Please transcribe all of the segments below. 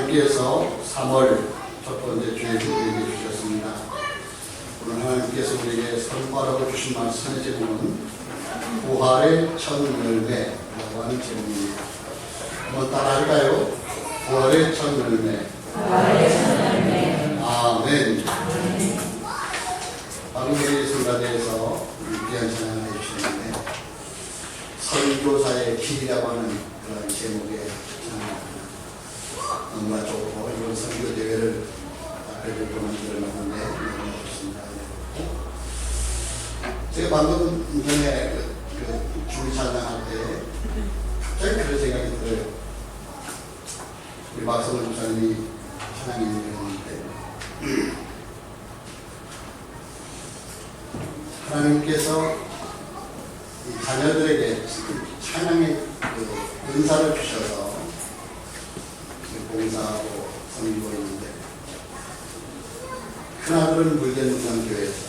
하나님께서 3월 첫 번째 주에 우리에게 주셨습니다. 오늘 하나님께서 우리에게 선포하라고 주신 말씀의 제목은 부활의 첫 열매라고 하는 제목입니다. 한번 따라할까요? 부활의 첫 열매. 아멘. 방금 순간에서 귀한 찬양을 해주셨는데 선교사의 길이라고 하는 그런 제목의 찬양입니다. 너무나 좋고 이번 선교 대회를 앞에 좀 만들어 놨는데 너무 좋습니다. 제가 방금 전에 주의 찬양할 때 갑자기 그런 생각이 들어요. 우리 박성훈 목사님이 찬양이 있는데 하나님께서 이 자녀들에게 찬양의 은사를 주셔서 봉사하고 섬기고 있는데 큰아들은 물대문상교회에서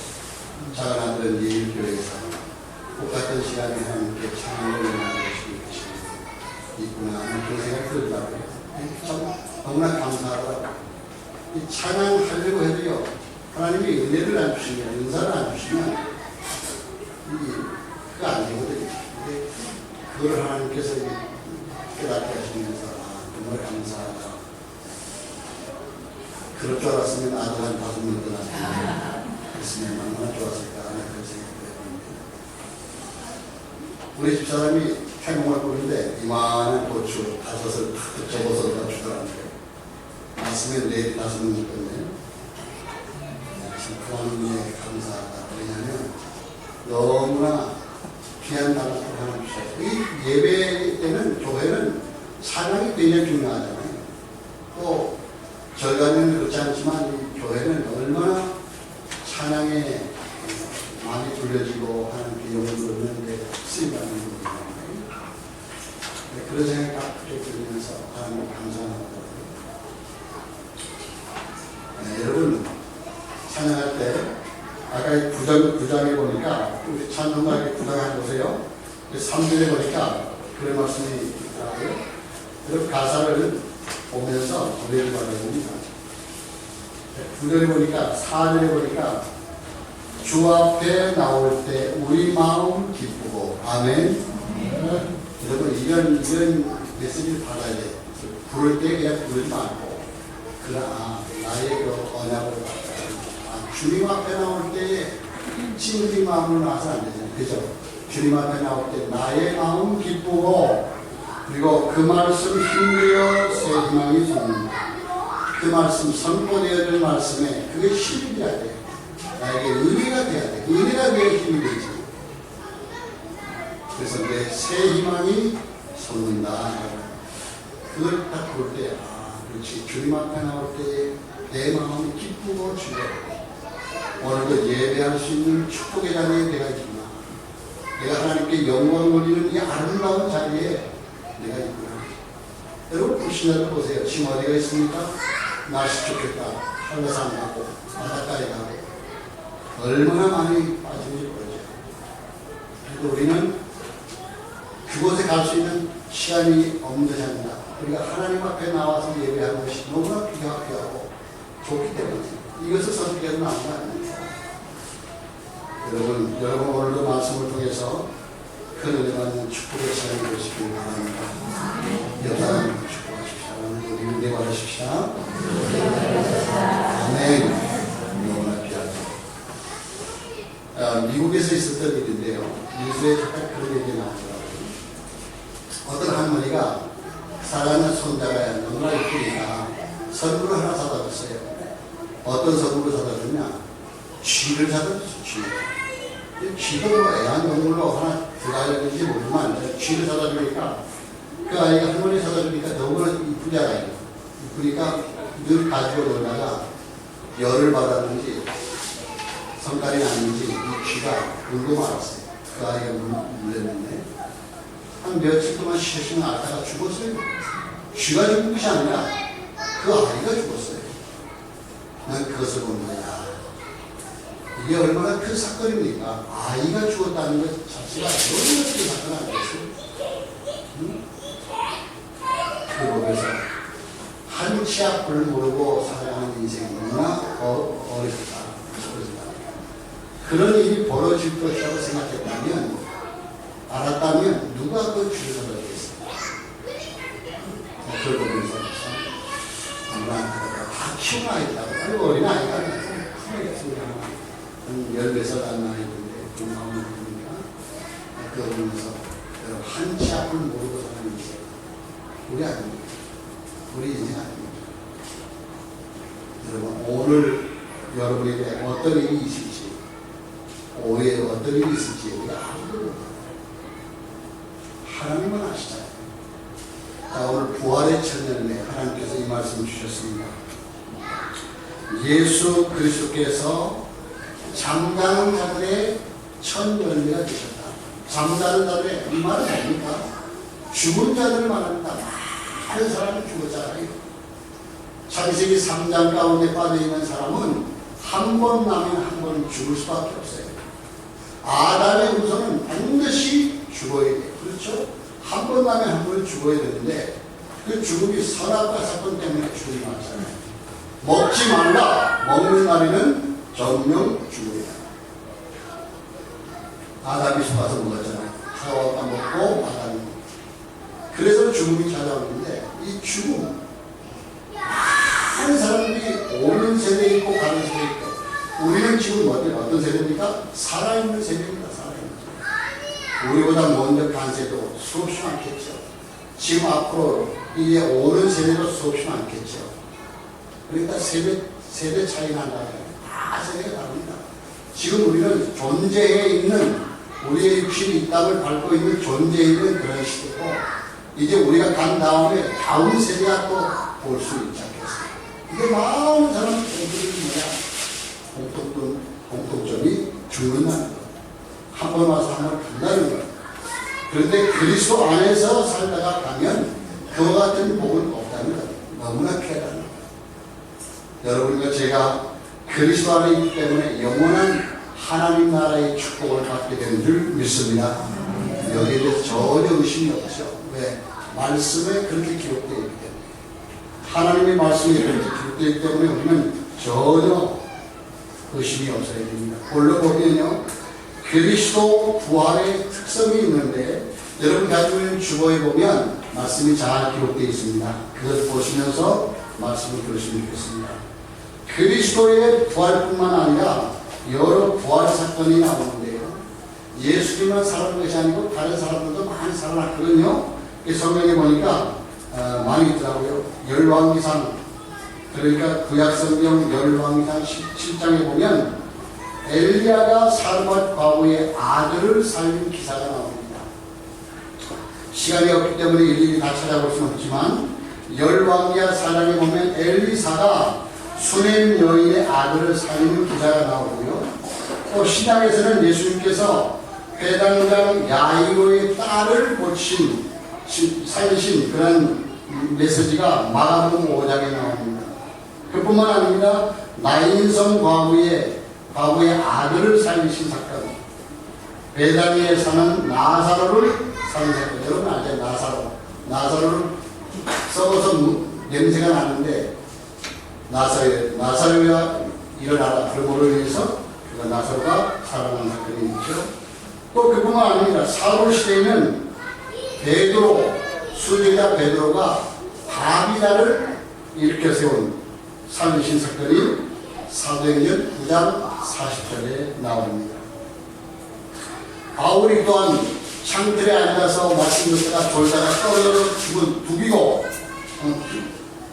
작은아들은 예일교회에서 똑같은 시간에 하나님께 찬양을 나누시고 있구나 하는 그런 생각이 들더라고요. 참 너무나 감사하더라고요. 이 찬양하려고 해도요, 하나님이 은혜를 안 주시면, 은사를 안 주시면 그거 안 되거든요. 근데 그걸 하나님께서 깨닫게 하시면서 정말 감사하다. 그럴 줄 알았으면 아들 한 5명 더 낳았으면 얼마나 좋았을까 하는 그런 생각이 들었는데 우리 집사람이 태몽을 꾸는데 이만한 고추 5을 탁 접어서 다 주더라고요. 말씀에 4-5명 있거든요. 참 그런 감사하다. 왜냐하면 너무나 귀한 단어를 하나 주셔서 이 예배 때는 교회는 찬양이 굉장히 중요하잖아요. 또 절간에는 그렇지 않지만 이 교회는 얼마나 찬양에 많이 돌려지고 하는 비용을 넣는데 쓰임받는 거잖아요. 그런 생각이 딱 들면서 하나님 감사하더라고요. 네, 여러분 찬양할 때 아까 이 9장에 보니까 우리 찬송가의 9장에 보세요. 3절에 보니까 그런 말씀이 있더라고요. 그 가사를 보면서 노래를 받아봅니다. 9절에 보니까 4절에 보니까 주 앞에 나올 때 우리 마음 기쁘고 아멘. 여러분 이런 메시지를 받아야 돼요. 부를 때 그냥 부르지 말고 나의 그 언약을 받아야 주님 앞에 나올 때 찡그린 마음으로 나와서 안 되잖아요. 그죠? 주님 앞에 나올 때 나의 마음 기쁘고 그리고 그 말씀 힘되어 새 희망이 줍니다. 그 말씀 선포되어질 말씀에 그게 힘이 돼야 돼. 나에게 은혜가 돼야 돼. 은혜가 돼야 힘이 되지. 그래서 내 새 희망이 솟는다. 그걸 딱 볼 때 그렇지. 주님 앞에 나올 때 내 마음이 기쁘고 즐겁고 오늘도 예배할 수 있는 축복의 자리에 내가 있구나. 내가 하나님께 영광을 올리는 이 아름다운 자리에 내가 있구나. 여러분 불신자들 보세요. 지금 어디가 있습니까? 날씨 좋겠다. 한라산 가고 바닷가에 가고 얼마나 많이 빠진지 모르죠. 그래도 우리는 그곳에 갈 수 있는 시간이 없는 것이 아니라 우리가 하나님 앞에 나와서 예배하는 것이 너무나 귀하고 좋기 때문에 이것을 선택해서 나온 거 아닙니까? 여러분 오늘도 말씀을 통해서 큰 은혜 받는 축복의 시간이 되시길 바랍니다. 여러분 축복하십시오. 우리 은혜 받으십시오. 아멘. 너무나 귀하죠. 미국에서 있었던 일인데요. 뉴스에 잠깐 그런 얘기 나오더라고요. 어떤 할머니가 사랑하는 손자가 너무나 예쁘니까 선물을 하나 사다 줬어요. 어떤 선물을 사다 줬냐? 쥐를 사다 줬어요. 쥐도 애완동물로 하나 들어가야되는지 모르지만 쥐를 사다 주니까 그 아이가 할머니 사다 주니까 너무나 이쁘잖아요. 이쁘니까 늘 가지고 놀다가 열을 받았는지 성깔이 났는지 이 쥐가 울고 말았어요. 그 아이가 물렸는데 한 며칠 동안 쉬시면 앓다가 죽었어요. 쥐가 죽은 것이 아니라 그 아이가 죽었어요. 난 그것을 본 거야. 이게 얼마나 큰 사건입니까? 아이가 죽었다는 것 자체가 얼마나 큰 사건 아니겠어요? 응? 그 법에서 한 치 앞을 모르고 살아가는 인생이 너무나 어렵다. 그런 일이 벌어질 것이라고 생각했다면, 알았다면 누가 그 주를 얻겠어요? 그걸 보면서 다 키운 아이다고. 아니 어린 아이가 한 14살 안 나이인데 좀 나오는 분이니까 그걸 보면서 한 치 앞을 모르고 사는 인생. 우리 아닙니다. 우리 인생 아닙니다. 여러분 오늘 여러분에게 어떤 일이 있을지, 오후에 어떤 일이 있을지 우리가 아무도 몰라요. 하나님은 아시잖아요. 자, 오늘 부활의 첫날에 하나님께서 이 말씀 주셨습니다. 예수 그리스도께서 잠자는 자들의 첫 열매가 되셨다. 잠자는 자들의 이 말은 뭡니까? 죽은 자들을 말합니다. 많은 사람이 죽었잖아요. 창세기 3장 가운데 빠져있는 사람은 한 번 나면 한 번 죽을 수밖에 없어요. 아담의 후손은 반드시 죽어야 돼요. 그렇죠? 한 번 나면 한 번 죽어야 되는데 그 죽음이 선악과 사건 때문에 죽음이 많잖아요. 먹지 말라. 먹는 날에는 정령 죽으리라. 아담이 속아서 먹었잖아요. 하와가 먹고 아담이 먹고. 그래서 죽음이 찾아오는데 이 죽음 많은 사람들이 오는 세대에 있고 가는 세대에 있고, 우리는 지금 어떤 세대입니까? 살아있는 세대입니다. 살아있는 세대. 우리보다 먼저 간 세대도 수없이 많겠죠. 지금 앞으로 이제 오는 세대도 수없이 많겠죠. 그러니까 세대 차이 난다면 다 세대가 다릅니다. 지금 우리는 존재해 있는, 우리의 육신이 이 땅을 밟고 있는 존재해 있는 그런 시대고, 이제 우리가 간 다음에 다음 세대가 또 볼 수 있지 않겠어요? 이게 많은 사람의 공통점이 죽는다는 것. 한 번 와서 한 번 간다는 것. 그런데 그리스도 안에서 살다가 가면 그와 같은 복은 없다는 것. 너무나 귀하다는 것. 여러분과 제가 그리스도 안에 있기 때문에 영원한 하나님 나라의 축복을 받게 되는 줄 믿습니다. 여기에 대해서 전혀 의심이 없죠. 왜? 말씀에 그렇게 기록되어 있기 때문에. 하나님의 말씀이 그렇게 기록되어 있기 때문에 우리는 전혀 의심이 없어야 됩니다. 본래 보면요, 그리스도 부활의 특성이 있는데, 여러분 가지고 있는 주보에 보면 말씀이 잘 기록되어 있습니다. 그것을 보시면서 말씀을 들으시면 좋겠습니다. 그리스도의 부활뿐만 아니라 여러 부활 사건이 나오는데요, 예수님만 살아난 것이 아니고 다른 사람들도 많이 살아났거든요. 성경에 보니까 많이 있더라고요. 열왕기상, 그러니까 구약성경 열왕기상 17장에 보면 엘리야가 사르밧 과부의 아들을 살린 기사가 나옵니다. 시간이 없기 때문에 일일이 다 찾아볼 수는 없지만 열왕기하 4장에 보면 엘리사가 수넴 여인의 아들을 살리는 기사가 나오고요. 또 시장에서는 예수님께서 회당장 야이로의 딸을 살리신 그런 메시지가 마가복음 5장에 나옵니다. 그뿐만 아닙니다. 나인성 과부의 아들을 살리신 사건, 베다니에 사는 나사로를 살린 사건. 여러분 알죠? 나사로를 썩어서 냄새가 나는데 나사로야 일어나라. 그거를 위해서 나사로가 살아난 사건이 있죠. 또 그뿐만 아닙니다. 사울 시대에는 수제자 베드로가 바비다를 일으켜 세운 살리신 사건이 사도행전 9장 40절에 나옵니다. 바울이 또한 창틀에 앉아서 말씀 듣다가 졸다가 떨어져 죽은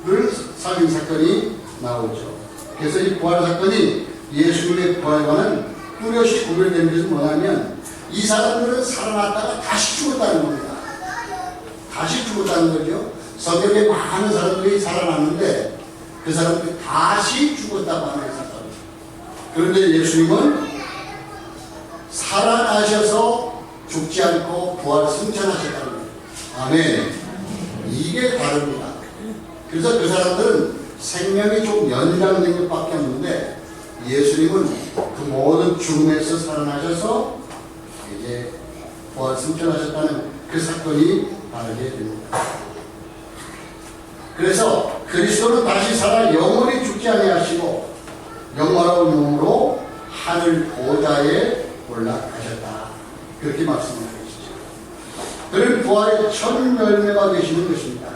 두비고를 살린 사건이 나오죠. 그래서 이 부활 사건이 예수님의 부활과는 뚜렷이 구별되는 것은 뭐냐면 이 사람들은 살아났다가 다시 죽었다는 겁니다. 다시 죽었다는 거죠. 성경에 많은 사람들이 살아났는데 그 사람들이 다시 죽었다고 하는 사람. 그런데 예수님은 살아나셔서 죽지 않고 부활 승천하셨다는 거예요. 아멘. 이게 다릅니다. 그래서 그 사람들은 생명이 좀 연장된 것밖에 없는데 예수님은 그 모든 죽음에서 살아나셔서 이제 부활 승천하셨다는 그 사건이 다르게 됩니다. 그래서 그리스도는 다시 살아 영원히 죽지 아니하시고 영원한 몸으로 하늘 보좌에 올라가셨다. 그렇게 말씀하고 계시죠. 그는 부활의 첫 열매가 되시는 것입니다.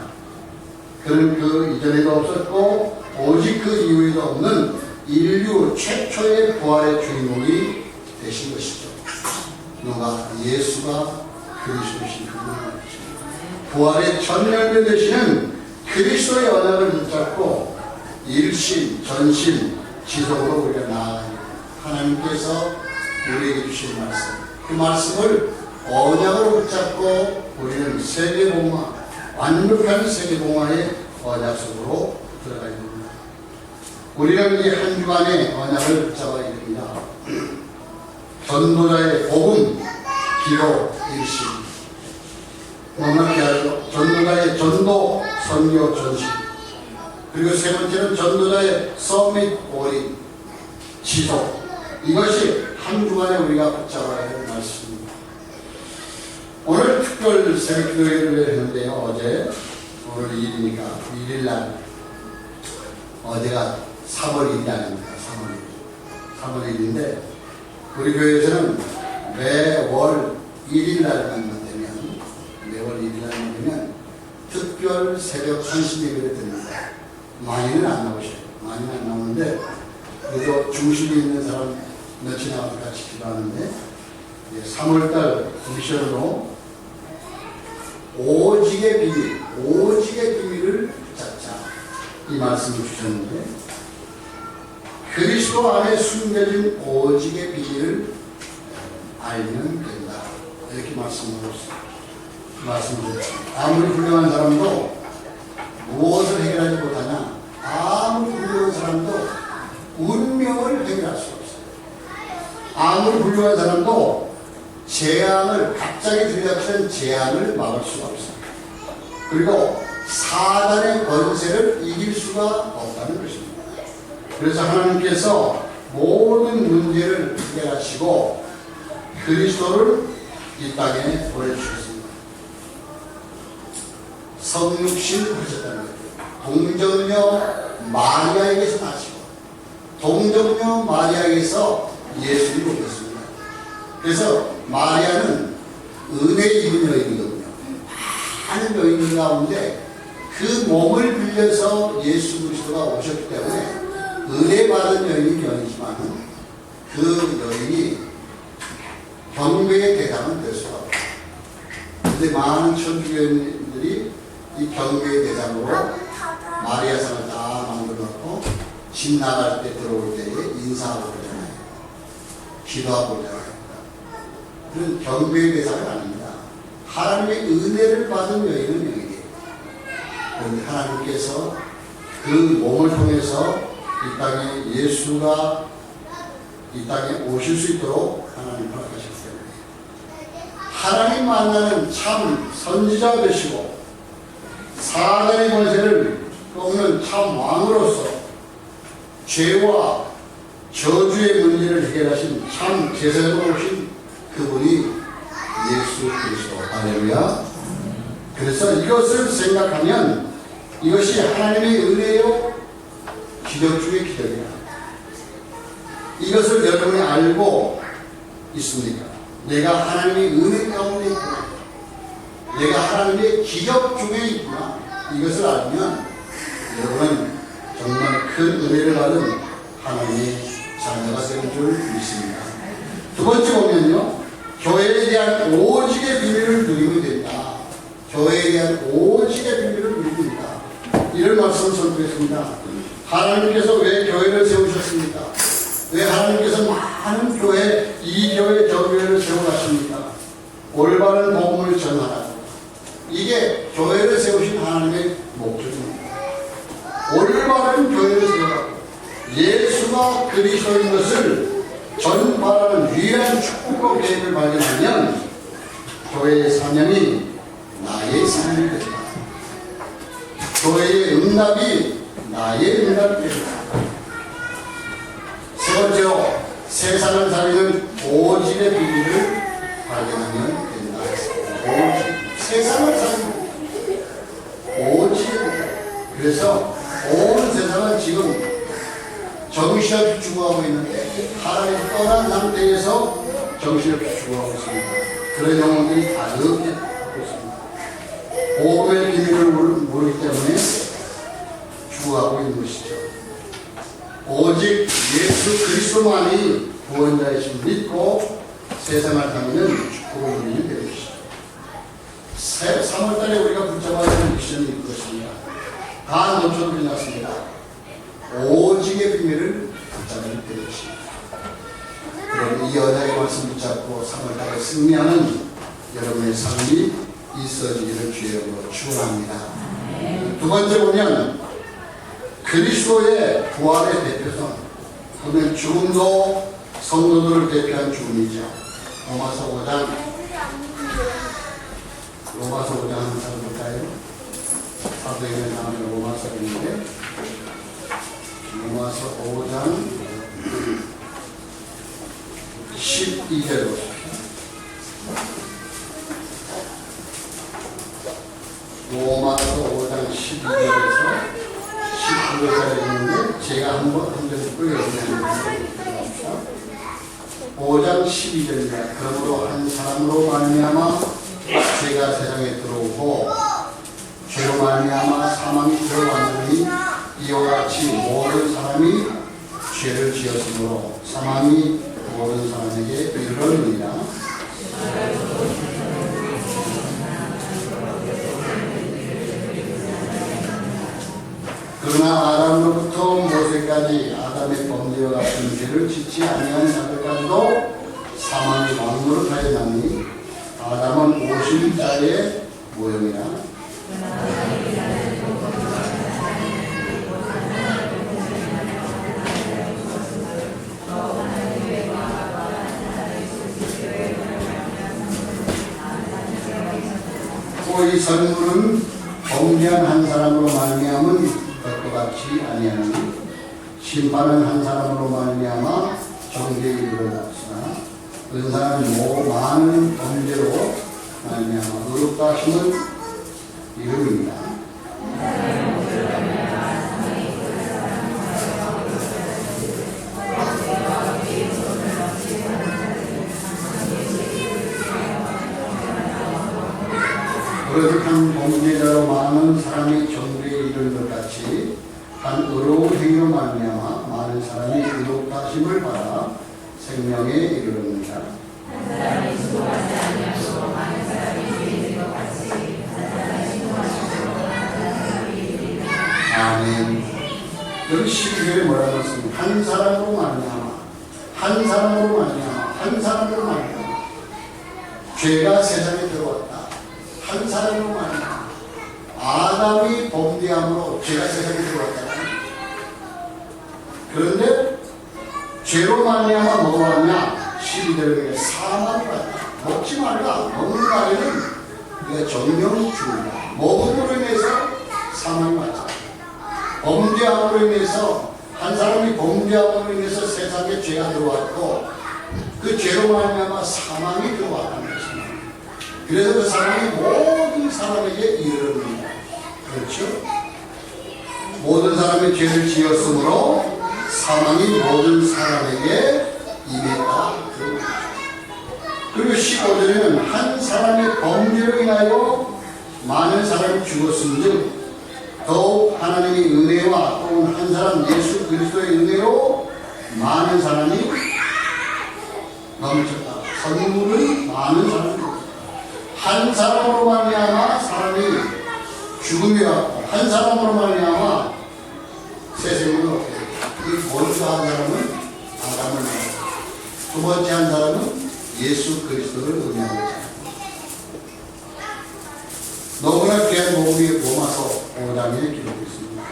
그는 그 이전에도 없었고 오직 그 이후에도 없는 인류 최초의 부활의 주인공이 되신 것이죠. 누가? 예수가 그리스도신 그분입니다. 부활의 첫 열매 되시는 그리스도의 언약을 붙잡고 일심, 전심, 지속으로 우리가 나아가는 하나님께서 우리에게 주신 말씀, 그 말씀을 언약으로 붙잡고 우리는 세계봉화, 완벽한 세계봉화의 언약 속으로 들어가야 됩니다. 우리는 이 한 주간의 언약을 붙잡아야 됩니다. 전도자의 복음, 기도, 일심. 넉넉히하죠. 전도자의 전도, 선교, 전심. 그리고 세 번째는 전도자의 서밋, 오리, 지속. 이것이 한 주간에 우리가 붙잡아야 할 말씀입니다. 오늘 특별 새벽 기도회를 했는데요. 어제, 오늘 2일이니까 1일날, 어제가 3월 1일 아닙니까? 3월 1일인데, 우리 교회에서는 매월 1일날만 되면, 특별 새벽 한시 예배를 드립니다. 많이는 안 나오셔요. 많이는 안 나오는데, 그래도 중심에 있는 사람 몇이 나와서 같이 기도하는데, 3월달 미션으로 오직의 비밀을 붙잡자. 이 말씀을 주셨는데, 그리스도 안에 숨겨진 오직의 비밀을 알면 된다. 이렇게 말씀드렸습니다. 아무리 훌륭한 사람도 무엇을 해결하지 못하냐? 아무리 훌륭한 사람도 운명을 해결할 수 없어요. 아무리 훌륭한 사람도 재앙을, 갑자기 들이닥치는 재앙을 막을 수가 없어요. 그리고 사단의 권세를 이길 수가 없다는 것입니다. 그래서 하나님께서 모든 문제를 해결하시고 그리스도를 이 땅에 보내주셨습니다. 성육신 하셨다는 거예요. 동정녀 마리아에게서 나시고 동정녀 마리아에게서 예수님이 오셨습니다. 그래서 마리아는 은혜 입은 여인이거든요. 많은 여인들 가운데 그 몸을 빌려서 예수 그리스도가 오셨기 때문에 은혜 받은 여인이 여인이지만 그 여인이 경배의 대상은 될 수가 없어요. 그런데 많은 천주교인들이 이 경배의 대상으로 마리아상을 다 만들어놓고 집 나갈 때 들어올 때에 인사하고 그러잖아요. 기도하고 그러잖아요. 그런 경배의 대상은 아닙니다. 하나님의 은혜를 받은 여인은 여인이에요. 그런데 하나님께서 그 몸을 통해서 이 땅에 예수가 이 땅에 오실 수 있도록 하나님 허락하셨기 때문에 하나님 만나는 참 선지자 되시고 사단의 권세를 꺾는 참 왕으로서 죄와 저주의 문제를 해결하신 참 제사장으로 오신 그분이 예수 그리스도. 할렐루야. 그래서 이것을 생각하면 이것이 하나님의 은혜요 기적 중의 기적이야. 이것을 여러분이 알고 있습니까? 내가 하나님의 은혜 가운데 있구나. 내가 하나님의 기적 중에 있구나. 이것을 알면 여러분은 정말 큰 은혜를 받은 하나님의 자녀가 되는 줄 믿습니다. 두 번째 보면요, 교회에 대한 오직의 비밀을 누리면 된다. 교회에 대한 오직의 비밀을 누리면 된다. 이런 말씀을 전했습니다. 하나님께서 왜 교회를 세우셨습니까? 왜 하나님께서 많은 교회, 이 교회, 저 교회를 세워가십니까? 올바른 복음을 전하라. 이게 교회를 세우신 하나님의 목적입니다. 올바른 교회를 세우라고. 예수가 그리스도인 것을 전파하는 유일한 축복과 계획을 발견하면 교회의 사명이 나의 사명이 된다. 교회의 응답이 나의 응답이 된다. 세 번째로 세상을 살리는 오직의 비밀을 발견하면 된다. 오직 세상을 살리는 오직의 비밀. 그래서 정신없이 죽어가고 있는데 하나님 떠난 상태에서 정신없이 죽어가고 있습니다. 그런 영혼들이 가득히 하고 있습니다. 복음의 비밀을 모르기 때문에 죽어가고 있는 것이죠. 오직 예수 그리스도만이 구원자이심을 믿고 세상을 다니는 축복을 누리는 것이죠. 3월달에 우리가 붙잡아야 하는 미션이 있것입니다. 다 놓쳐도 괜찮습니다. 오직의 비밀을 붙잡는 것입니다. 그럼 이 언약의 말씀 붙잡고 3월달에 승리하는 여러분의 삶이 있어지기를 주의로 축원합니다. 두 번째 보면 그리스도의 부활의 대표성, 그러면 죽음도 성도들을 대표한 죽음이죠. 로마서 5장 한번 볼까요? 사도행전 다음에 로마서인데 로마서 5장 12절 보십시오. 로마서 5장 12절에서 19절까지 있는데 제가 한번 읽고 여러분이 5장 12절입니다. 그러므로 한 사람으로 말미암아 죄가 세상에 들어오고 죄로 말미암아 사망이 들어왔느니 이와 같이 모든 사람이 죄를 지었으므로 사망이 모든 사람에게 이르렀느니라. 그러나 아담로부터 모세까지 아담의 범죄와 같은 죄를 짓지 아니한 자들까지도 사망의 왕노를 하였나니 아담은 오신 자의 모형이라. 이 선물은 범죄한 한 사람으로 말미암은 것과 같이 아니하니 심판은 한 사람으로 말미암아 정죄에 이르렀으나 은사는 많은 범죄로 말미암아 의롭다 하심을 이름입니다. 그러듯한 범죄자로 많은 사람이 정죄에 이르는 것 같이 한 의로운 행위로 말미암아 많은 사람이 의롭다 하심을 받아 생명에 이르릅니다. 한 사람이 수고하지 아니하고 많은 사람이 죄인 것 같이 한 사람이 수고하지 않고 많은 사람이 이르리라. 아멘. 여기 12절에 뭐라고 했습니까? 한 사람으로 말미암아 한 사람으로 말미암아 한 사람으로 말미암아 죄가 세상에 들어왔다. 한 사람으로 말이야. 아담이 범죄함으로 죄가 세상에 들어왔다. 그런데 죄로 말미암아 뭐가 왔냐? 12절에 사망이 왔다. 먹지 말라. 먹는 날에는 네가 정령 죽는다. 먹음으로 인해서 사망이 왔다. 범죄함으로 인해서 한 사람이 범죄함으로 인해서 세상에 죄가 들어왔고 그 죄로 말미암아 사망이 들어왔다는 것입니다. 그래서 그 사람이 모든 사람에게 이르릅니다. 그렇죠? 모든 사람이 죄를 지었으므로 사망이 모든 사람에게 임했다. 그리고 15절에는 한 사람의 범죄로 인하여 많은 사람이 죽었음즉 더욱 하나님의 은혜와 또는 한 사람 예수 그리스도의 은혜로 많은 사람이 넘쳤다. 선물은 많은 사람이 한 사람으로 말미암아 사람이 죽음이 왔고 한 사람으로 말미암아 새 생명을 얻게 됐다. 이 먼저 한 사람은 아담을 말하고 두 번째 한 사람은 예수 그리스도를 의미하고 있다. 너무나 귀한 복음이 로마서 5장에 기록되어 있습니다.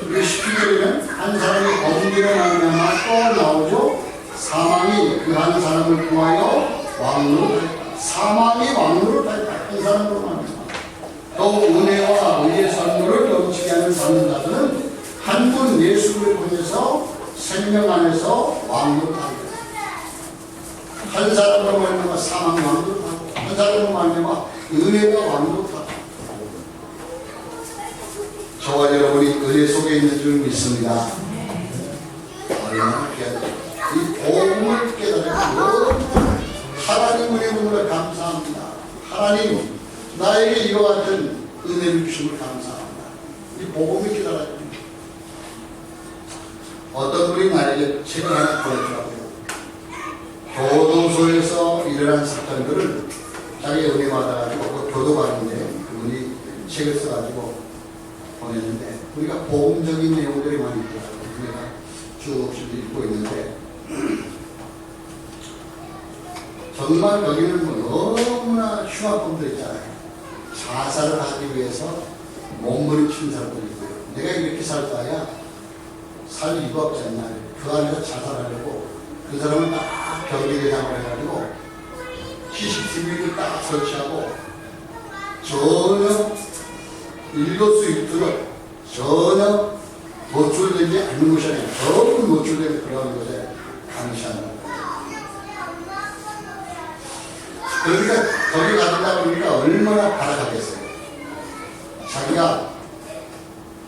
그리고 12절에는 한 사람이 범죄로 말미암아 또 나오죠. 사망이 그 한 사람을 구하여 왕노를 했다. 사망이 왕노를 했다. 한 사람으로 말미암아 또 은혜와 의의 선물을 넘치게 하는 받는 자들은 한 분 예수를 통해서 생명 안에서 왕노를 하게 됩니다. 한 사람으로 말미암아 사망 왕노를 하고 한 사람으로 말미암아 은혜가 왕노를 하고 저와 여러분이 은혜 속에 있는 줄 믿습니다. 얼마나 귀한 이 복음을 깨달으면 하나님의 눈으로 감사합니다. 하나님 나에게 이와 같은 은혜를 주심을 감사합니다. 이 복음을 깨달아요. 어떤 분이 나에게 책을 하나 보내주라고요. 교도소에서 일어난 사건들을 자기 은혜 받아가지고 교도관인데 그분이 책을 써가지고 보냈는데 우리가 복음적인 내용들이 많이 있더라고요. 내가 쭉 읽고 있는데 정말 거기는 뭐 너무나 흉악범들 있잖아요. 자살을 하기 위해서 몸부림치는 사람들이 있고요. 내가 이렇게 살 바야 살 이유가 없지 않나. 그 안에서 자살하려고 그 사람은 딱 격리 대상을 해가지고 CCTV를 딱 설치하고 전혀 일거수일투족 전혀 노출되지 않는 것이 아니라 전부 노출되는 그런 것에 감시한다. 그러니까 거기 가다 보니까 얼마나 발악하겠어요. 자기가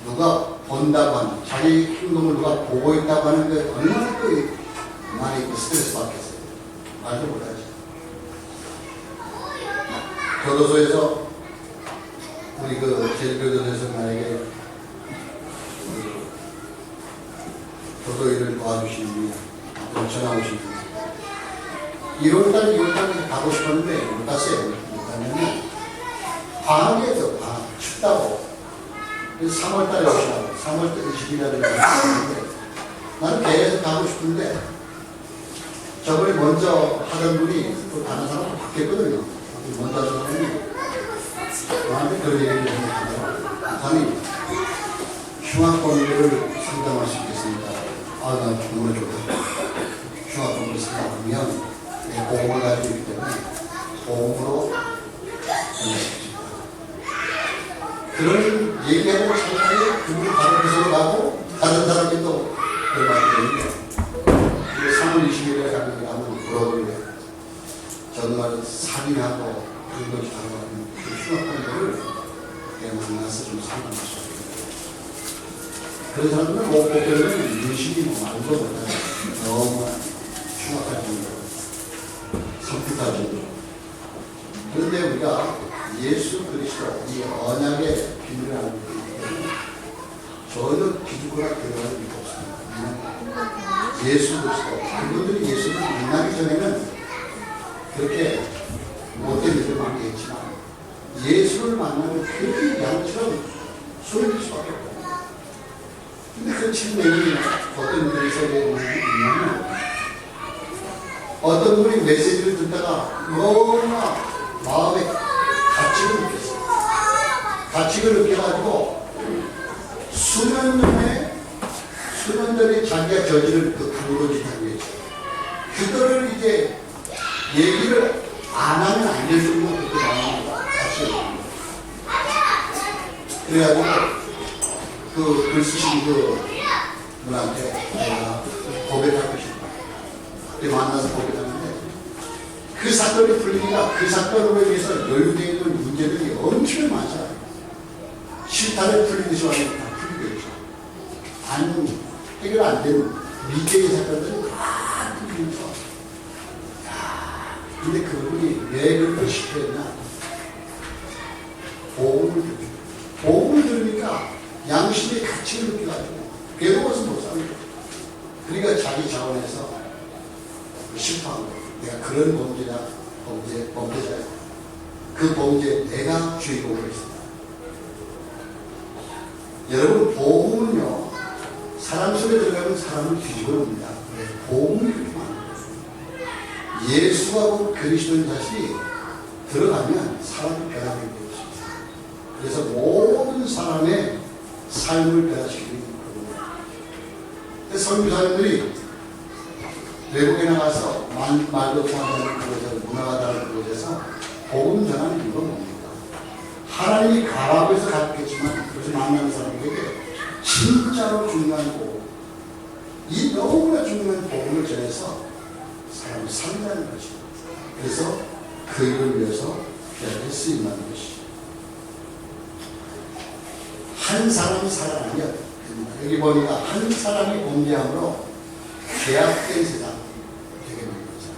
누가 본다고 하는 자기 행동을 누가 보고 있다고 하는 게 얼마나 또 많이 스트레스 받겠어요. 말도 못하지. 교도소에서 우리 그 제주교도소에서 나에게 교도 일을 도와주시는 분이 전화 오신 분이 1월달, 2월달에 가고 싶었는데 못 갔어요. 못 갔는데 방학에서 춥다고 3월달에 오시라고 3월달 20일날에 갔는데 나는 계속 가고 싶은데 저번에 먼저 하던 분이 또 다른 사람으로 바뀌었거든요. 먼저 하던 분이 나한테 그런 얘기를 하더라고요. 아니 흉악범죄를 상담할 수 있겠습니까? 아, 난 정말 좋다. 흉악범죄를 상담하면 내 보험을 가지고 있기 때문에 보험으로 보내십시오. 그런 얘기하고 차라리 그분이 바로 부서로 가고 다른 사람이 또 그걸 받게 되는데 3월 20일에 가면 물어보는데 정말 살인하고 그런 것이 당하는 그 흉악범죄를 만나서 좀 상담할 수 있어요. 그런 사람들은 못 보면 인식이 말도 못하죠. 너무 흉악할 정도로 섬뜩할 정도로. 그런데 우리가 예수 그리스도 이 언약의 비밀을 알고 있기 때문에 전혀 기죽거나 들어갈 필요 없습니다. 예수 그리스도 그분들이 예수를 만나기 전에는 그렇게 못된 일을 많이 했지만 예수를 만나면 그렇게 양처럼 소리질 수밖에 없고 근데 그 책 내용이 어떤 분들이 써있냐면 어떤 분이 메시지를 듣다가 너무나 마음에 가치를 느꼈어요. 가치를 느껴가지고 수년 전에 자기가 저지른 그 강도짓 하고 있어요. 그거를 이제 얘기를 안 하면 안 될 정도로 그렇게 나옵니다. 같이. 그래가지고 그 글 쓰신 그 분한테 내가 고백하고 싶다. 그때 만나서 고백하는데 그 사건이 풀리니까 그 사건으로 인해서 연루되어 있는 문제들이 엄청 많잖아요. 실타래 풀리듯이 완전히 다 풀리게 되죠. 해결 안 되는 미제의 사건들이 다 풀리면서 근데 그분이 왜 그걸 실패했나? 복음을 들으니까 양심의 가치를 느껴가지고 괴로워서 못 사는 거예요. 그러니까 자기 자원에서 실패한 거예요. 내가 그런 범죄자야. 그 범죄에 내가 주인공을 했습니다. 여러분 복음은요 사람 속에 들어가면 사람을 뒤집어 놉니다. 복음이 그렇게 많은 거예요. 예수하고 그리스도인 자신이 들어가면 사람이 변하게 되어 있습니다. 그래서 모든 사람의 삶을 변화시키는 거거든요. 선교사님들이 외국에 나가서 말도 통하는 그곳에서 문화가 다른 그곳에서 복음 전하는 이유가 뭡니까? 하나님이 가라고 해서 갔겠지만 그것을 만나는 사람에게 진짜로 중요한 복음, 이 너무나 중요한 복음을 전해서 사람을 살린다는 것이죠. 그래서 그 일을 위해서 귀하게 쓰임받는 것이죠. 한 사람이 살아나면 여기 보니까 한 사람이 범죄함으로 죄악된 세상 되게 만들었어요.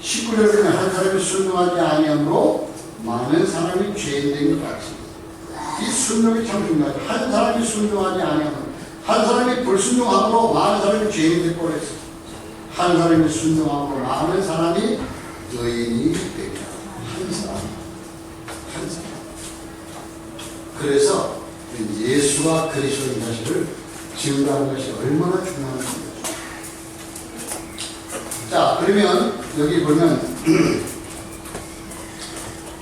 19절에 보면 한 사람이 순종하지 아니함으로 많은 사람이 죄인된 것 같이. 이 순종이 참 중요하죠. 한 사람이 순종하지 아니함으로, 한 사람이 불순종함으로 많은 사람이 죄인이 될 뻔했어요. 한 사람이 순종함으로 많은 사람이 의인이 됩니다. 한 사람. 그래서 예수와 그리스도인 자식을 증거하는 것이 얼마나 중요한 겁니다. 자, 그러면 여기 보면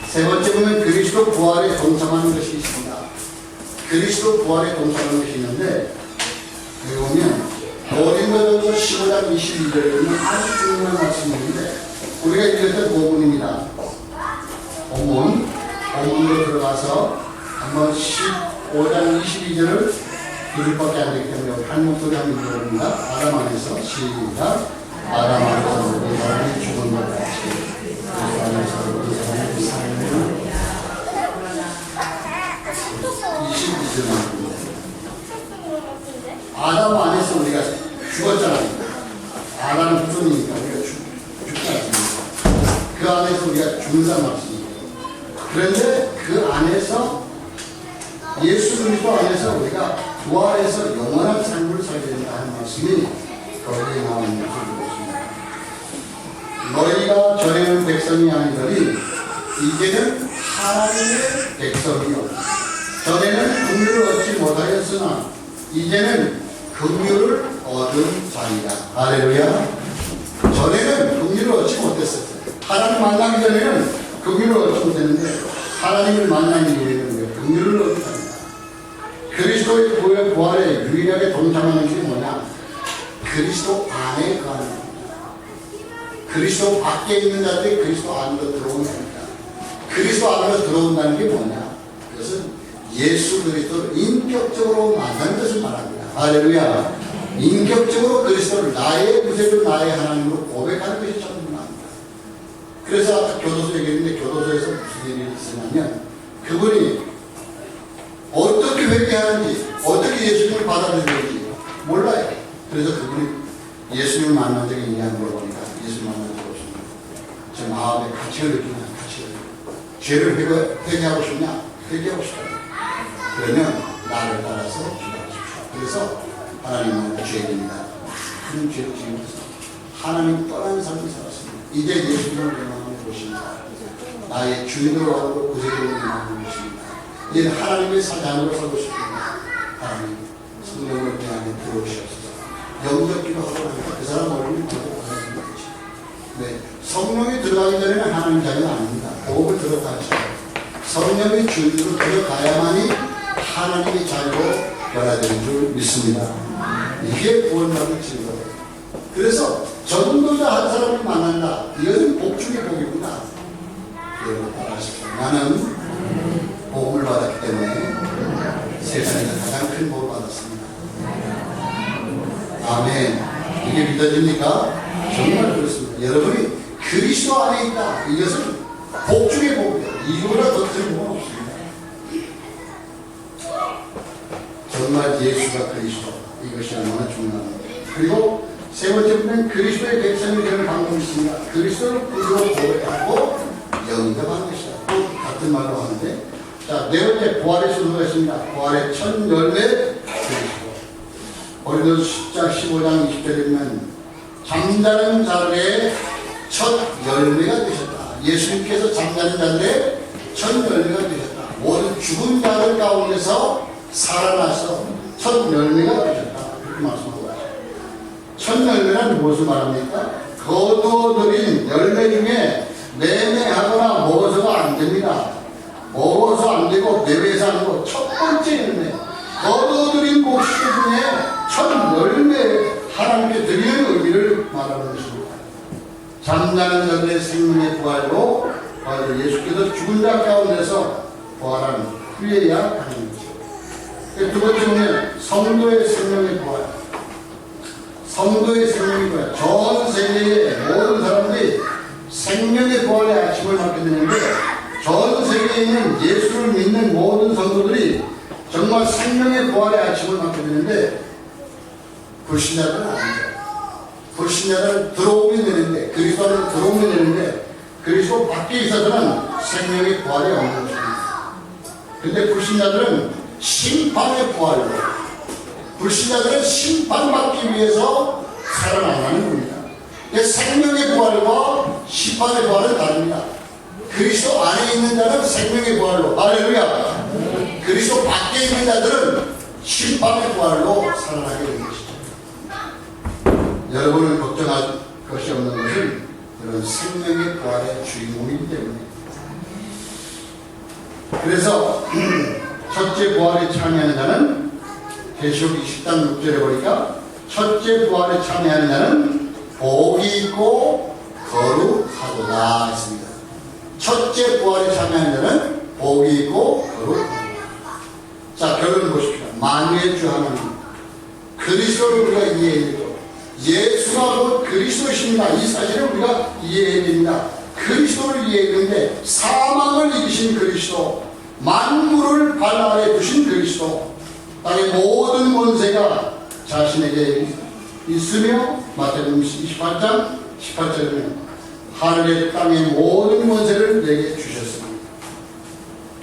세 번째 보면 그리스도 부활에 동참하는 것이 있습니다. 그리스도 부활에 동참하는 것이 있는데 여기 보면 고린도전서 15장 22절에 보면 아주 중요한 말씀이 있는데 우리가 읽었던 본문입니다. 본문으로 들어가서 한번 15장 22절을 둘밖에 안 되기 때문에 한 목소리 한번 읽어봅니다. 아담 안에서 시작. 아담 안에서 모든 사람이 죽은 것 같이 그리스도 안에서 모든 사람이 살면 22절만 아담 안에서 우리가 죽었잖아요. 아담은 후손이니까 우리가 죽지 않습니까? 그 안에서 우리가 죽는다는 말씀입니다. 그런데 그 안에서 예수 그리스도 안에서 우리가 부활해서 영원한 삶을 살게 된다는 말씀이 거기에 나오는 것을 보겠습니다. 너희가 전에는 백성이 아니더니 이제는 하나님의 백성이요. 전에는 긍휼을 얻지 못하였으나 이제는 긍휼을 얻은 자이다. 할렐루야. 전에는 긍휼을 얻지 못했어요. 하나님 만나기 전에는 긍휼을 얻지 못했는데 하나님을 만나기 위해서는 긍휼을 얻은 자이다. 그리스도의 부활에 유일하게 동참하는 게 뭐냐? 그리스도 안에 거하는 겁니다. 그리스도 밖에 있는 자들이 그리스도 안으로 들어오는 겁니다. 그리스도 안으로 들어온다는 게 뭐냐? 그것은 예수 그리스도를 인격적으로 만나는 것을 말합니다. 할렐루야. 인격적으로 그리스도를 나의 구세주 나의 하나님으로 고백하는 것이 참 중요합니다. 그래서 아까 교도소 얘기했는데 교도소에서 무슨 일이 있으냐면 그분이 어떻게 회개하는지 어떻게 예수님을 받아들이는지 몰라요. 그래서 그분이 예수님을 만난 적이 있냐고 물어보니까 예수님 만난 적이 없습니다. 제 마음에 가치를 느끼냐? 죄를 회개하고 싶냐? 회개하고 싶다. 그러면 나를 따라서 기도하십시오. 그래서 하나님은 죄인입니다. 큰 죄를 지으면서 하나님 떠난 삶을 살았습니다. 이제 예수님을 영광하는 것입니다. 나의 주인으로 하고 구세주로 영광하는 것입니다. 이제 하나님의 사장으로 살고 싶습니다. 하나님 성령을 내 안에 들어오시옵소서. 영접 기도하고 나니까 그 사람 얼굴이 보고 하나님 거지. 네, 성령이 들어가기 전에는 하나님 자녀가 아닙니다. 복을 들어가셔야 성령의 주인으로 들어가야만이 하나님의 자녀로 변화되는 줄 믿습니다. 이게 구원받은 증거예요. 그래서 전도자 한 사람을 만난다. 이것은 복 중의 복입니다. 여러분 따라하십시오. 나는 복을 받았기 때문에 세상에서 가장 큰 복을 받았습니다. 아멘. 이게 믿어집니까? 정말 그렇습니다. 여러분이 그리스도 안에 있다. 이것은 복 중의 복이에요. 이거보다 더 큰 복은 없습니다. 정말 예수가 그리스도. 이것이 얼마나 중요합니다. 그리고 세 번째 보면 그리스도의 백성이 되는 방법이 있습니다. 그리스도를 구주로 고백하고 영접하는 것이다. 또 같은 말로 하는데 자, 네 번째 부활의 순서가 있습니다. 부활의 첫 열매 그리스도. 고린도서 10장 15장 20절에 보면 잠자는 자들의 첫 열매가 되셨다. 예수님께서 잠자는 자들의 첫 열매가 되셨다. 모든 죽은 자들 가운데서 살아나서 첫 열매가 되셨다. 그렇게 말씀하고 있습니다. 첫 열매는 무엇을 말합니까? 거두어들인 열매 중에 매매하거나 먹어서가 안 됩니다. 먹어서 안 되고 매매해서 안 되고 첫 번째 열매 거두어들인 곡식 중에 첫 열매 하나님께 드리는 의미를 말하는 것입니다. 잠자는 자들의 생명의 부활로 예수께서 죽은 자 가운데서 부활한 후에야 하는 것입니다. 두 번째 보면 성도의 생명의 부활. 성도의 생명의 부활. 전 세계의 모든 사람들이 생명의 부활의 아침을 맞게 되는데 전 세계에 있는 예수를 믿는 모든 성도들이 정말 생명의 부활의 아침을 맞게 되는데 불신자들은 아니죠. 불신자들은 들어오면 되는데, 그리스도는 들어오면 되는데, 그리스도 밖에 있어서는 생명의 부활이 없는 것입니다. 근데 불신자들은 심판의 부활로, 불신자들은 심판받기 위해서 살아나가는 겁니다. 생명의 부활과 심판의 부활은 다릅니다. 그리스도 안에 있는 자는 생명의 부활로, 할렐루야. 그리스도 밖에 있는 자들은 심판의 부활로 살아나게 되는 것이죠. 여러분은 걱정할 것이 없는 것은 그런 생명의 부활의 주인공이기 때문에. 그래서 첫째 부활에 참여하는 자는 계시록 20장 6절에 보니까 첫째 부활에 참여하는 자는 복이 있고 거룩하도다 했습니다. 첫째 부활에 참여하는 자는 복이 있고 거룩하도다. 자, 결론 보십시오. 만유의 주 하나님, 그리스도를 우리가 이해해야 되고, 예수가 곧 그리스도이십니다. 이 사실을 우리가 이해해야 됩니다. 그리스도를 이해했는데 사망을 이기신 그리스도, 만물을 발 아래 두신 그리스도, 땅의 모든 권세가 자신에게 있으며, 마태복음 28장 18절에 하늘의 땅의 모든 권세를 내게 주셨습니다.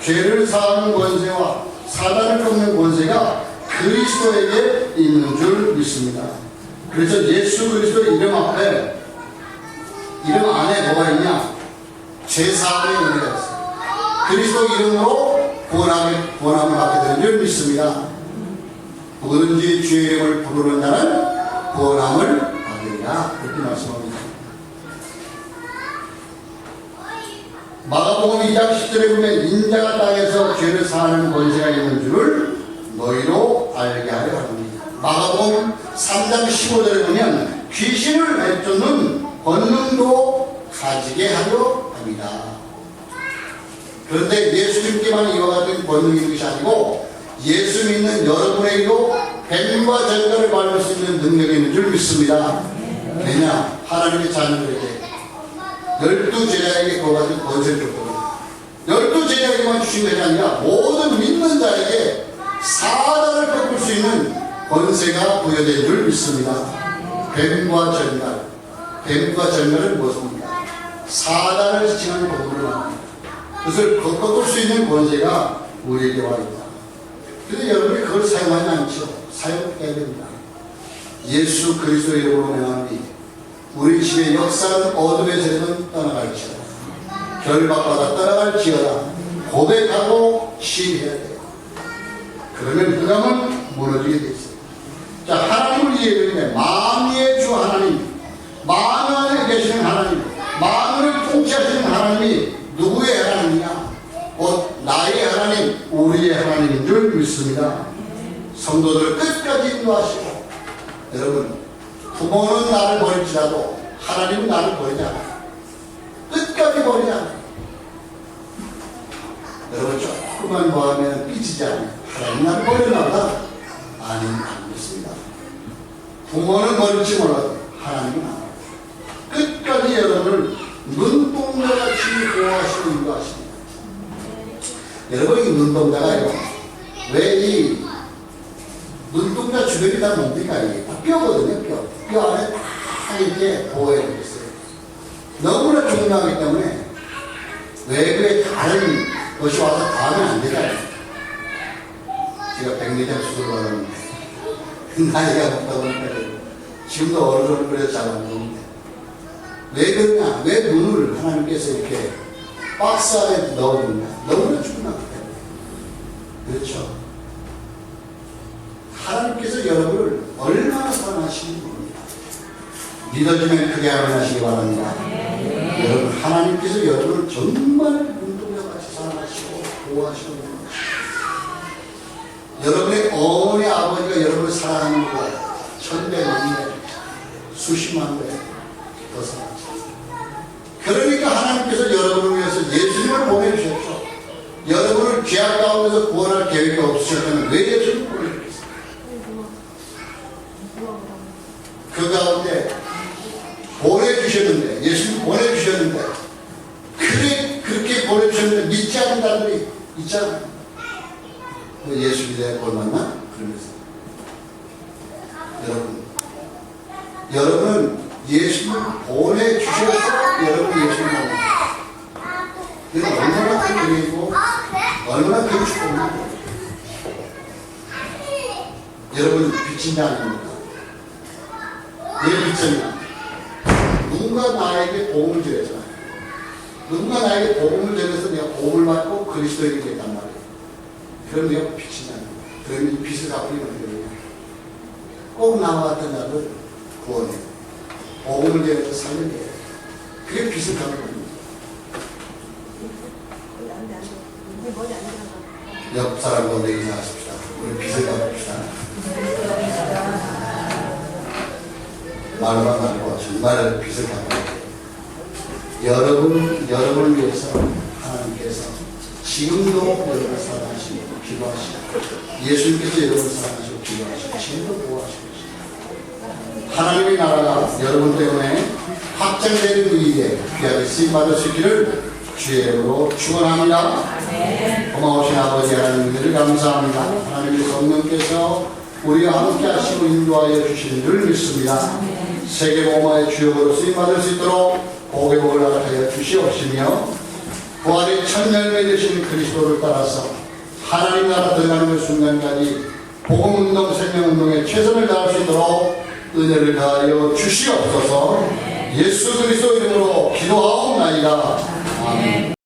죄를 사하는 권세와 사단을 꺾는 권세가 그리스도에게 있는 줄 믿습니다. 그래서 예수 그리스도 이름 앞에, 이름 안에 뭐가 있냐? 죄사함의 의미가 있어요. 그리스도 이름으로 구원함을 받게 되는 줄 믿습니다. 누구든지 주의 이름을 부르는 자는 구원함을 받으리라, 그렇게 말씀합니다. 마가복음 2장 10절에 보면 인자가 땅에서 죄를 사하는 권세가 있는 줄을 너희로 알게 하려 합니다. 마가복음 3장 15절에 보면 귀신을 내쫓는 권능도 가지게 하려 합니다. 그런데 예수님께만 이와 같은 권능이 있는 것이 아니고 예수 믿는 여러분에게도 뱀과 전갈을 밟을 수 있는 능력이 있는 줄 믿습니다. 왜냐? 하나님의 자녀들에게 12제자에게 그와 같은 권세를 줬거든요. 12제자에게만 주신 것이 아니라 모든 믿는 자에게 사단을 꺾을 수 있는 권세가 부여된 줄 믿습니다. 뱀과 전갈. 뱀과 전갈은 무엇입니까? 사단을 지칭하는 도구를 합니다. 그것을 꺾을 수 있는 권세가 우리에게 와 있다. 그런데 여러분이 그걸 사용하지 않죠. 사용해야 됩니다. 예수 그리스도 이름으로 명하니 우리 집의 역사는 어둠의 세력은 떠나갈지어다. 결박받아 떠나갈지어다. 고백하고 시인해야 돼요. 그러면 흑암은 무너지게 돼 있어요. 자, 하나님을 이해했는데 만유의 주 하나님, 만유 안에 계시는 하나님, 만유를 통치하시는 하나님이 누구의 하나님이냐? 곧 나의 하나님, 우리의 하나님인 줄 믿습니다. 성도들을 끝까지 인도하시고, 여러분, 부모는 나를 버릴지라도 하나님은 나를 버리지 않아요. 끝까지 버리지 않아요. 여러분, 조금만 뭐하면 삐지지 않아요. 하나님 나를 버렸나 보다. 아닙니다. 그렇습니다. 부모는 버릴지 몰라도 하나님은 안 버려요. 끝까지 여러분을 눈동자같이 보호하시고 인도하십니다. 여러분, 이 눈동자가요, 왜 이 눈동자 주변이 다 뭡니까? 이게 뼈거든요. 뼈 안에 다 이렇게 보호해 주겠어요. 너무나 중요하기 때문에 외부에 다른 것이 와서 닿으면 안 되잖아요. 제가 백내장 수술을 하는데 나이가 먹다 보니까 지금도 얼굴을 그려서 잘 안 보는데 왜 그러냐? 왜 눈을 하나님께서 이렇게 박스 안에 넣어두냐? 너무나 중요하기 때문에. 그렇죠? 하나님께서 여러분을 얼마나 사랑하시는 겁니다. 믿어지면 크게 아멘하시기 바랍니다. 여러분, 하나님께서 여러분을 정말 눈동자같이 사랑하시고 보호하시고 있는 겁니다. 여러분의 어머니 아버지가 여러분을 사랑하는 것보다 천배 만배 수십만 배 더 사랑하십니다. 그러니까 하나님께서 여러분을 위해서 예수님을 보내주셨죠. 여러분을 죄악 가운데서 구원할 계획이 없으셨다면 왜 예수님을 보내주셨어요? 그 가운데 보내주셨는데, 예수님 보내주셨는데, 그렇게 보내주셨는데 믿지 않는 자들이 있잖아요. 예수 믿어야 뭘 만나? 그러면서 여러분은 주셔서 여러분 예수님 만납니다. 이건 얼마나 큰 일이고 얼마나 큰 축복입니까? 여러분 빛인 자 아닙니까? 내 빛은 누군가 나에게 복음을 드렸잖아요. 누군가 나에게 복음을 드려서 내가 복음을 받고 그리스도에게 됐단 말이에요. 그럼 내가 빛이 납니다. 그러면 이 빛을 갚으면 어떻게 됩니까? 꼭 나와 같은 자를 구원해요. 복음을 드려서 살려내요. 그게 빛을 갚는 겁니다. 옆 사람과 인사하십시다. 우리 빛을 갚읍시다. 말만 말고 정말 빛을 갚아요. 여러분을 위해서 하나님께서 지금도 여러분을 사랑하시고 기도하시고 예수님께서 여러분을 사랑하시고 기도하시고 지금도 보호하시고 계십니다. 하나님의 나라가 여러분 때문에 확장되는 이익에 귀하게 쓰임받을 수 있기를 주의 이름으로 축원합니다. 고마우신 아버지 하나님을 감사합니다. 하나님의 성령께서 우리와 함께 하시고 인도하여 주신 줄 믿습니다. 세계복음화의 주역으로 쓰임받을 수 있도록 복의 복을 허락하여 주시옵시며 부활의 첫 열매 되신 그리스도를 따라서 하나님 나라 들어가는 그 순간까지 복음운동 생명운동에 최선을 다할 수 있도록 은혜를 다하여 주시옵소서. 예수 그리스도 이름으로 기도하옵나이다. 아멘.